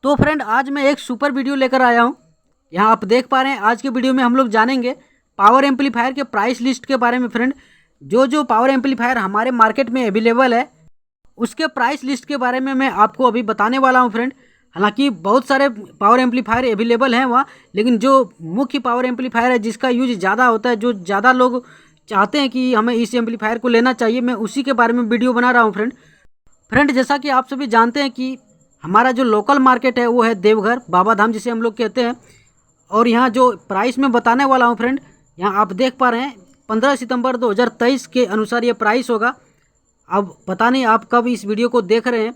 तो फ्रेंड आज मैं एक सुपर वीडियो लेकर आया हूँ। यहाँ आप देख पा रहे हैं आज के वीडियो में हम लोग जानेंगे पावर एम्पलीफायर के प्राइस लिस्ट के बारे में। फ्रेंड जो पावर एम्पलीफायर हमारे मार्केट में अवेलेबल है उसके प्राइस लिस्ट के बारे में मैं आपको अभी बताने वाला हूँ। फ्रेंड हालांकि बहुत सारे पावर एम्पलीफायर अवेलेबल हैं वहाँ, लेकिन जो मुख्य पावर एम्पलीफायर है जिसका यूज ज़्यादा होता है, जो ज़्यादा लोग चाहते हैं कि हमें इस एम्पलीफायर को लेना चाहिए, मैं उसी के बारे में वीडियो बना रहा हूँ। फ्रेंड जैसा कि आप सभी जानते हैं कि हमारा जो लोकल मार्केट है वो है देवघर, बाबा धाम जिसे हम लोग कहते हैं। और यहाँ जो प्राइस मैं बताने वाला हूँ फ्रेंड, यहाँ आप देख पा रहे हैं 15 सितंबर 2023 के अनुसार ये प्राइस होगा। अब पता नहीं आप कब इस वीडियो को देख रहे हैं।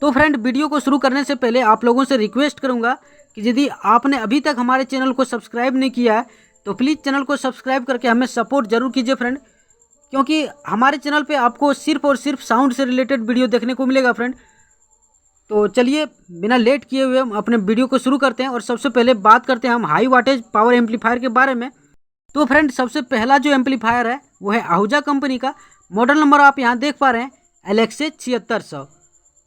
तो फ्रेंड वीडियो को शुरू करने से पहले आप लोगों से रिक्वेस्ट करूँगा कि यदि आपने अभी तक हमारे चैनल को सब्सक्राइब नहीं किया है तो प्लीज़ चैनल को सब्सक्राइब करके हमें सपोर्ट जरूर कीजिए फ्रेंड, क्योंकि हमारे चैनल पे आपको सिर्फ और सिर्फ साउंड से रिलेटेड वीडियो देखने को मिलेगा फ्रेंड। तो चलिए बिना लेट किए हुए हम अपने वीडियो को शुरू करते हैं और सबसे पहले बात करते हैं हम हाई वाटेज पावर एम्पलीफायर के बारे में। तो फ्रेंड सबसे पहला जो एम्पलीफायर है वो है आहूजा कंपनी का। मॉडल नंबर आप यहाँ देख पा रहे हैं LXA 7600।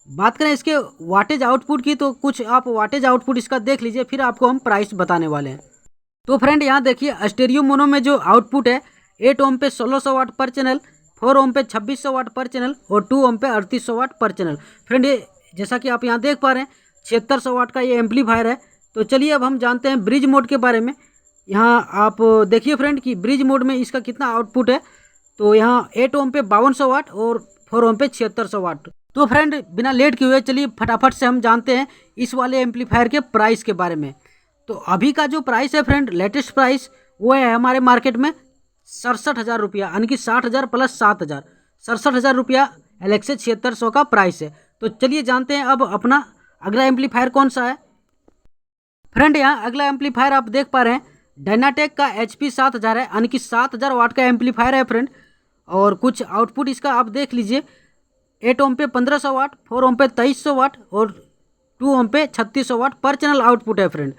बात करें इसके वाटेज आउटपुट की तो कुछ आप वाटेज आउटपुट इसका देख लीजिए, फिर आपको हम प्राइस बताने वाले हैं। तो फ्रेंड यहाँ देखिए स्टेरियो मोनो में जो आउटपुट है 8 ओम पे 1600 वाट पर चैनल, 4 ओम पे 2600 वाट पर चैनल और 2 ओम पे 3800 वाट पर चैनल। फ्रेंड ये जैसा कि आप यहाँ देख पा रहे हैं 7600 वाट का ये एम्पलीफायर है। तो चलिए अब हम जानते हैं ब्रिज मोड के बारे में। यहाँ आप देखिए फ्रेंड कि ब्रिज मोड में इसका कितना आउटपुट है। तो यहाँ 8 ओम पे 5200 वाट और 4 ओम पे 7600 वाट। तो फ्रेंड बिना लेट किए हुए चलिए फटाफट से हम जानते हैं इस वाले एम्पलीफायर के प्राइस के बारे में। तो अभी का जो प्राइस है फ्रेंड, लेटेस्ट प्राइस वो है हमारे मार्केट में 67,000 रुपया, यानी कि 60,000 प्लस 7,000, 67,000 रुपया LXA 7600 का प्राइस है। तो चलिए जानते हैं अब अपना अगला एम्पलीफायर कौन सा है। फ्रेंड यहाँ अगला एम्पलीफायर आप देख पा रहे हैं डायनाटेक का HP 7000 है, यानी कि 7000 वाट का एम्पलीफायर है फ्रेंड। और कुछ आउटपुट इसका आप देख लीजिए 8 ओम पे 1500 वाट, 4 ओम पे 2300 वाट और 2 ओम पे 3600 वाट पर चैनल आउटपुट है फ्रेंड।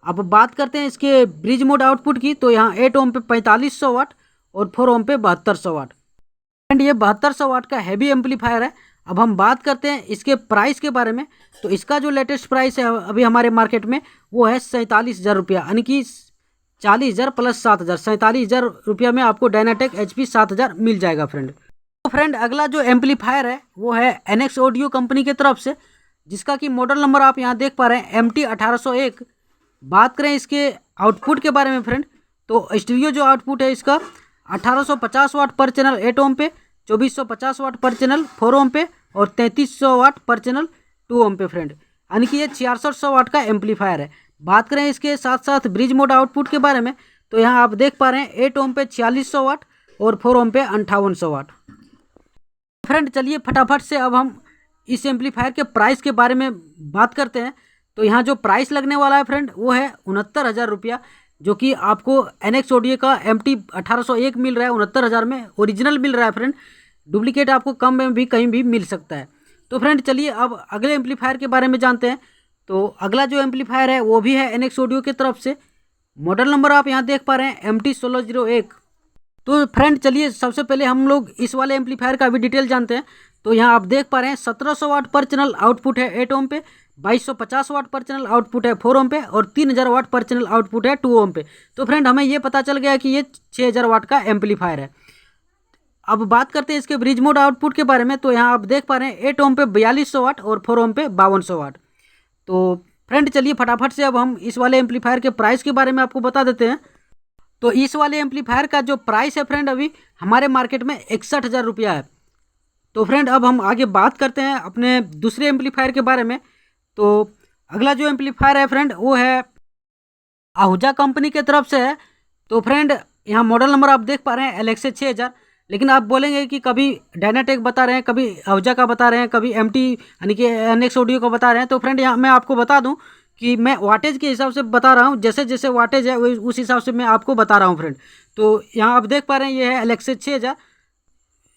अब बात करते हैं इसके ब्रिज मोड आउटपुट की, तो यहाँ 8 ओम पे 4500 वाट और 4 ओम पे 7200 वाट। फ्रेंड ये 7200 वाट का हैवी एम्पलीफायर है। अब हम बात करते हैं इसके प्राइस के बारे में। तो इसका जो लेटेस्ट प्राइस है अभी हमारे मार्केट में वो है 47,000 रुपया, यानी कि 40,000 प्लस 7,000, 47,000 रुपया में आपको डायनाटेक HP 7000 मिल जाएगा फ्रेंड। तो फ्रेंड अगला जो एम्पलीफायर है वो है NX ऑडियो कंपनी की तरफ से, जिसका कि मॉडल नंबर आप यहाँ देख पा रहे हैं MT 1801। बात करें इसके आउटपुट के बारे में फ्रेंड, तो स्टीरियो जो आउटपुट है इसका 1850 वाट पर चैनल 8 ओम पे, 2450 वाट पर चैनल 4 ओम पे और 3300 वाट पर चैनल 2 ओम पे फ्रेंड, यानी कि ये 6600 वाट का एम्पलीफायर है। बात करें इसके साथ साथ ब्रिज मोड आउटपुट के बारे में, तो यहाँ आप देख पा रहे हैं 8 ओम पे 4600 वाट और 4 ओम पे 5800 वाट। फ्रेंड चलिए फटाफट से अब हम इस एम्पलीफायर के प्राइस के बारे में बात करते हैं। तो यहाँ जो प्राइस लगने वाला है फ्रेंड वो है 69,000 रुपया, जो कि आपको NX ऑडियो का MT 1801 मिल रहा है 69,000 में, ओरिजिनल मिल रहा है फ्रेंड। डुप्लीकेट आपको कम में भी कहीं भी मिल सकता है। तो फ्रेंड चलिए अब अगले एम्पलीफायर के बारे में जानते हैं। तो अगला जो एम्पलीफायर है वो भी है NX ऑडियो की तरफ से। मॉडल नंबर आप यहाँ देख पा रहे हैं MT 1601। तो फ्रेंड चलिए सबसे पहले हम लोग इस वाले एम्पलीफायर का भी डिटेल जानते हैं। तो यहाँ आप देख पा रहे हैं 1700 वाट पर चैनल आउटपुट है 8 ओम पे, 2250 वाट पर चैनल आउटपुट है 4 ओम पे और 3000 वाट पर चैनल आउटपुट है 2 ओम पे। तो फ्रेंड हमें ये पता चल गया कि ये 6000 वाट का एम्पलीफायर है। अब बात करते हैं इसके ब्रिज मोड आउटपुट के बारे में। तो यहाँ आप देख पा रहे हैं 8 ओम पे 4200 वाट और 4 ओम पे 5200 वाट। तो फ्रेंड चलिए फटाफट से अब हम इस वाले एम्पलीफायर के प्राइस के बारे में आपको बता देते हैं। तो इस वाले एम्पलीफायर का जो प्राइस है फ्रेंड अभी हमारे मार्केट में 61,000 रुपया है। तो फ्रेंड अब हम आगे बात करते हैं अपने दूसरे एम्पलीफायर के बारे में। तो अगला जो एम्पलीफायर है फ्रेंड वो है आहूजा कंपनी के तरफ से है। तो फ्रेंड यहाँ मॉडल नंबर आप देख पा रहे हैं LXA 6000। लेकिन आप बोलेंगे कि कभी डायनाटेक बता रहे हैं, कभी आहूजा का बता रहे हैं, कभी MT यानी कि NX ऑडियो का बता रहे हैं। तो फ्रेंड यहाँ मैं आपको बता दूं कि मैं वाटेज के हिसाब से बता रहा हूँ, जैसे जैसे वाटेज है उस हिसाब से मैं आपको बता रहा हूँ फ्रेंड। तो यहाँ आप देख पा रहे हैं ये है LXA 6000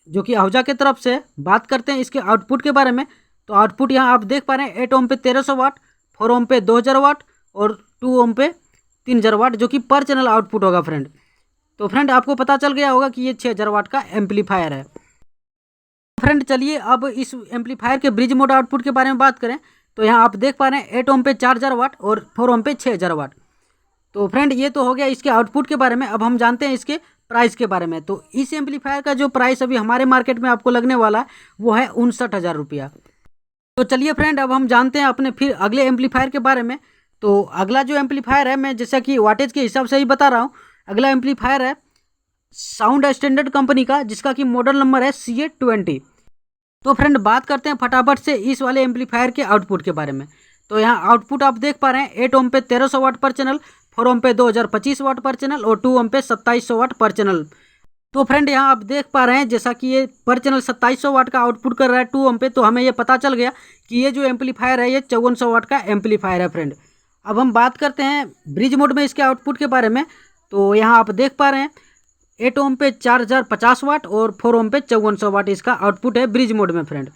जो कि आहूजा की तरफ से। बात करते हैं इसके आउटपुट के बारे में। तो आउटपुट यहाँ आप देख पा रहे हैं 8 ओम पे 1300 वाट, 4 ओम पे 2000 वाट और 2 ओम पे 3000 वाट, जो कि पर चैनल आउटपुट होगा फ्रेंड। तो फ्रेंड आपको पता चल गया होगा कि ये 6000 वाट का एम्पलीफायर है। फ्रेंड चलिए अब इस एम्पलीफायर के ब्रिज मोड आउटपुट के बारे में बात करें। तो यहाँ आप देख पा रहे हैं 8 ओम पे 4000 वाट और 4 ओम पे 6000 वाट। तो फ्रेंड ये तो हो गया इसके आउटपुट के बारे में। अब हम जानते हैं इसके प्राइस के बारे में। तो इस एम्पलीफायर का जो प्राइस अभी हमारे मार्केट में आपको लगने वाला है वो है 59,000 रुपया। तो चलिए फ्रेंड अब हम जानते हैं अपने फिर अगले एम्पलीफायर के बारे में। तो अगला जो एम्पलीफायर है, मैं जैसा कि वाटेज के हिसाब से ही बता रहा हूँ, अगला एम्पलीफायर है साउंड स्टैंडर्ड कंपनी का, जिसका कि मॉडल नंबर है CA20। तो फ्रेंड बात करते हैं फटाफट से इस वाले एम्पलीफायर के आउटपुट के बारे में। तो यहाँ आउटपुट आप देख पा रहे हैं 8 ओम पे 1300 वाट पर चैनल, 4 ओम पे 2025 वाट पर चैनल और 2 ओम पे 2700 वाट पर चैनल। तो फ्रेंड यहाँ आप देख पा रहे हैं जैसा कि ये पर चैनल 2700 वाट का आउटपुट कर रहा है 2 ओम पे, तो हमें ये पता चल गया कि ये जो एम्पलीफायर है ये 5400 वाट का एम्पलीफायर है फ्रेंड। अब हम बात करते हैं ब्रिज मोड में इसके आउटपुट के बारे में। तो यहाँ आप देख पा रहे हैं 8 ओम पे 4050 वाट और 4 ओम पे 5400 वाट इसका आउटपुट है ब्रिज मोड में फ्रेंड।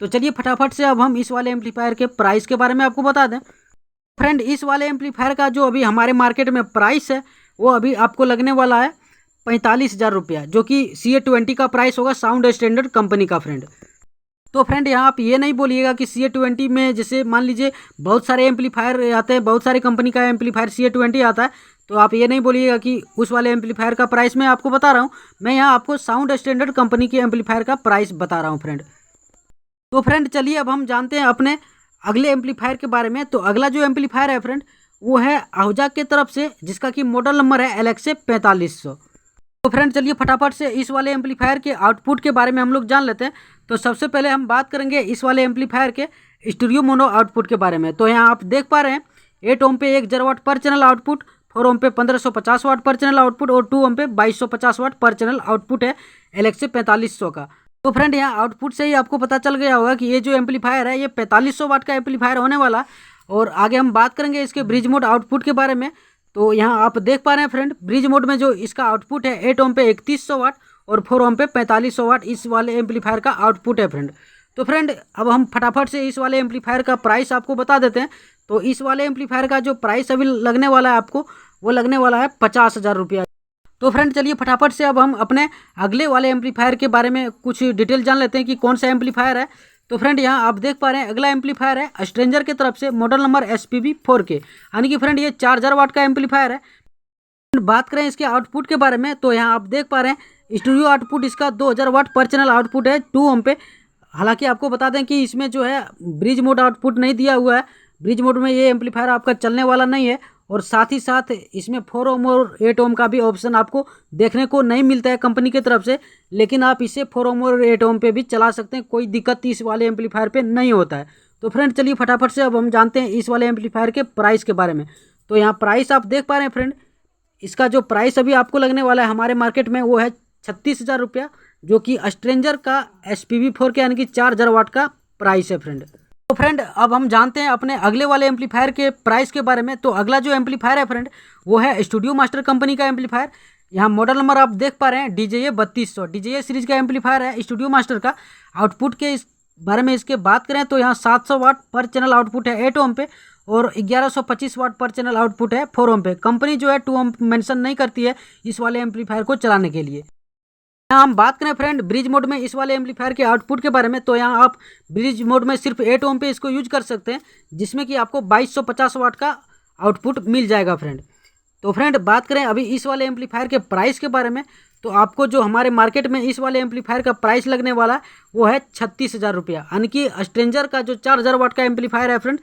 तो चलिए फटाफट से अब हम इस वाले एम्पलीफायर के प्राइस के बारे में आपको बता दें। फ्रेंड इस वाले एम्पलीफायर का जो अभी हमारे मार्केट में प्राइस है वो अभी आपको लगने वाला है 45,000 रुपया, जो कि CA20 का प्राइस होगा साउंड स्टैंडर्ड कंपनी का फ्रेंड। तो फ्रेंड यहाँ आप ये नहीं बोलिएगा कि CA20 में जैसे मान लीजिए बहुत सारे एम्पलीफायर आते हैं, बहुत सारी कंपनी का एम्पलीफायर CA20 आता है, तो आप ये नहीं बोलिएगा कि उस वाले एम्पलीफायर का प्राइस मैं आपको बता रहा हूँ। मैं यहाँ आपको साउंड स्टैंडर्ड कंपनी के एम्पलीफायर का प्राइस बता रहा हूँ फ्रेंड। तो फ्रेंड चलिए अब हम जानते हैं अपने अगले एम्पलीफायर के बारे में। तो अगला जो एम्पलीफायर है फ्रेंड वो है आहूजा की तरफ से, जिसका कि मॉडल नंबर है LXA 4500। तो फ्रेंड चलिए फटाफट से इस वाले एम्पलीफायर के आउटपुट के बारे में हम लोग जान लेते हैं। तो सबसे पहले हम बात करेंगे इस वाले एम्पलीफायर के स्टीरियो मोनो आउटपुट के बारे में। तो यहाँ आप देख पा रहे हैं 8 ओम पे 1000 वाट पर चैनल आउटपुट, 4 ओम पे 1550 वाट पर चैनल आउटपुट और 2 ओम पे 2250 वाट पर चैनल आउटपुट है LXA 4500 का। तो फ्रेंड यहाँ आउटपुट से ही आपको पता चल गया होगा कि ये जो एम्पलीफायर है ये 4500 वाट का एम्पलीफायर होने वाला। और आगे हम बात करेंगे इसके ब्रिज मोड आउटपुट के बारे में। तो यहाँ आप देख पा रहे हैं फ्रेंड ब्रिज मोड में जो इसका आउटपुट है 8 ओम पे 3100 वाट और 4 ओम पे 4500 वाट इस वाले एम्पलीफायर का आउटपुट है फ्रेंड। तो फ्रेंड अब हम फटाफट से इस वाले एम्पलीफायर का प्राइस आपको बता देते हैं। तो इस वाले एम्पलीफायर का जो प्राइस अभी लगने वाला है आपको वो लगने वाला है 50,000 रुपया। तो फ्रेंड चलिए फटाफट से अब हम अपने अगले वाले एम्पलीफायर के बारे में कुछ डिटेल जान लेते हैं कि कौन सा एम्पलीफायर है। तो फ्रेंड यहाँ आप देख पा रहे हैं अगला एम्पलीफायर है स्ट्रेंजर की तरफ से, मॉडल नंबर SPB 4K, यानी कि फ्रेंड ये 4000 वाट का एम्पलीफायर है। बात करें इसके आउटपुट के बारे में तो यहाँ आप देख पा रहे हैं स्टूडियो आउटपुट इसका 2000 वाट पर चैनल आउटपुट है 2 ओम पे। हालांकि आपको बता दें कि इसमें जो है ब्रिज मोड आउटपुट नहीं दिया हुआ है, ब्रिज मोड में ये एम्पलीफायर आपका चलने वाला नहीं है। और साथ ही साथ इसमें 4 ओम और 8 ओम का भी ऑप्शन आपको देखने को नहीं मिलता है कंपनी की तरफ से, लेकिन आप इसे 4 ओम और 8 ओम पे भी चला सकते हैं, कोई दिक्कत इस वाले एम्पलीफायर पे नहीं होता है। तो फ्रेंड चलिए फटाफट से अब हम जानते हैं इस वाले एम्पलीफायर के प्राइस के बारे में। तो यहाँ प्राइस आप देख पा रहे हैं फ्रेंड, इसका जो प्राइस अभी आपको लगने वाला है हमारे मार्केट में वो है 36,000 रुपया, जो कि स्ट्रेंजर का SPB 4K यानी कि 4000 वाट का प्राइस है फ्रेंड। तो फ्रेंड अब हम जानते हैं अपने अगले वाले एम्पलीफायर के प्राइस के बारे में। तो अगला जो एम्पलीफायर है फ्रेंड वो है स्टूडियो मास्टर कंपनी का एम्पलीफायर। यहाँ मॉडल नंबर आप देख पा रहे हैं DJA 3200, DJA सीरीज का एम्पलीफायर है स्टूडियो मास्टर का। आउटपुट के इस बारे में इसके बात करें तो यहाँ 700 वाट पर चैनल आउटपुट है 8 ओम पे और 1125 वाट पर चैनल आउटपुट है 4 ओम पे। कंपनी जो है 2 ओम मेंशन नहीं करती है इस वाले एम्पलीफायर को चलाने के लिए। यहाँ हम बात करें फ्रेंड ब्रिज मोड में इस वाले एम्पलीफायर के आउटपुट के बारे में। तो यहाँ आप ब्रिज मोड में सिर्फ 8 ओम पे इसको यूज कर सकते हैं, जिसमें कि आपको 2250 वाट का आउटपुट मिल जाएगा फ्रेंड। तो फ्रेंड बात करें अभी इस वाले एम्पलीफायर के प्राइस के बारे में। तो आपको जो हमारे मार्केट में इस वाले एम्पलीफायर का प्राइस लगने वाला है वो है 36,000 रुपया, यानी कि स्ट्रेंजर का जो 4000 वाट का एम्पलीफायर है फ्रेंड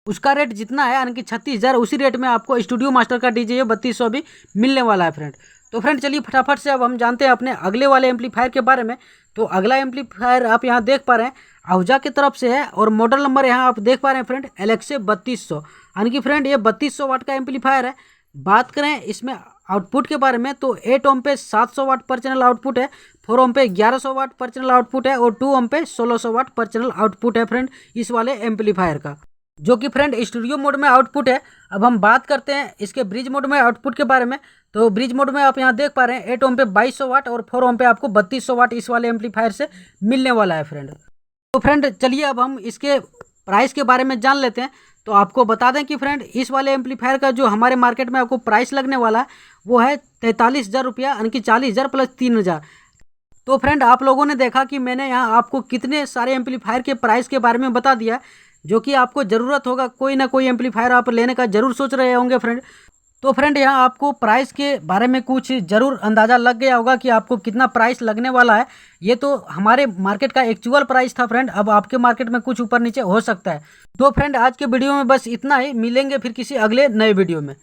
उसका रेट जितना है यानी कि 36,000, उसी रेट में आपको स्टूडियो मास्टर का DJA 3200 भी मिलने वाला है फ्रेंड। तो फ्रेंड चलिए फटाफट से अब हम जानते हैं अपने अगले वाले एम्पलीफायर के बारे में। तो अगला एम्पलीफायर आप यहाँ देख पा रहे हैं आहूजा की तरफ से है और मॉडल नंबर यहाँ आप देख पा रहे हैं फ्रेंड LXA 3200, यानी कि फ्रेंड ये 3200 वाट का एम्पलीफायर है। बात करें इसमें आउटपुट के बारे में तो 8 ओम पे 700 वाट पर चैनल आउटपुट है, 4 ओम पे 1100 वाट पर चैनल आउटपुट है और 2 ओम पे 1600 वाट पर चैनल आउटपुट है फ्रेंड इस वाले एम्पलीफायर का, जो कि फ्रेंड स्टूडियो मोड में आउटपुट है। अब हम बात करते हैं इसके ब्रिज मोड में आउटपुट के बारे में। तो ब्रिज मोड में आप यहाँ देख पा रहे हैं 8 ओम पे 2200 वाट और 4 ओम पे आपको 3200 वाट इस वाले एम्पलीफायर से मिलने वाला है फ्रेंड। तो फ्रेंड चलिए अब हम इसके प्राइस के बारे में जान लेते हैं। तो आपको बता दें कि फ्रेंड इस वाले एम्पलीफायर का जो हमारे मार्केट में आपको प्राइस लगने वाला है वो है 43,000 रुपया, यानी कि 40,000 प्लस 3,000। तो फ्रेंड आप लोगों ने देखा कि मैंने यहाँ आपको कितने सारे एम्पलीफायर के प्राइस के बारे में बता दिया, जो कि आपको ज़रूरत होगा, कोई ना कोई एम्पलीफायर आप लेने का ज़रूर सोच रहे होंगे फ्रेंड। तो फ्रेंड यहाँ आपको प्राइस के बारे में कुछ ज़रूर अंदाज़ा लग गया होगा कि आपको कितना प्राइस लगने वाला है। ये तो हमारे मार्केट का एक्चुअल प्राइस था फ्रेंड, अब आपके मार्केट में कुछ ऊपर नीचे हो सकता है। तो फ्रेंड आज के वीडियो में बस इतना ही, मिलेंगे फिर किसी अगले नए वीडियो में।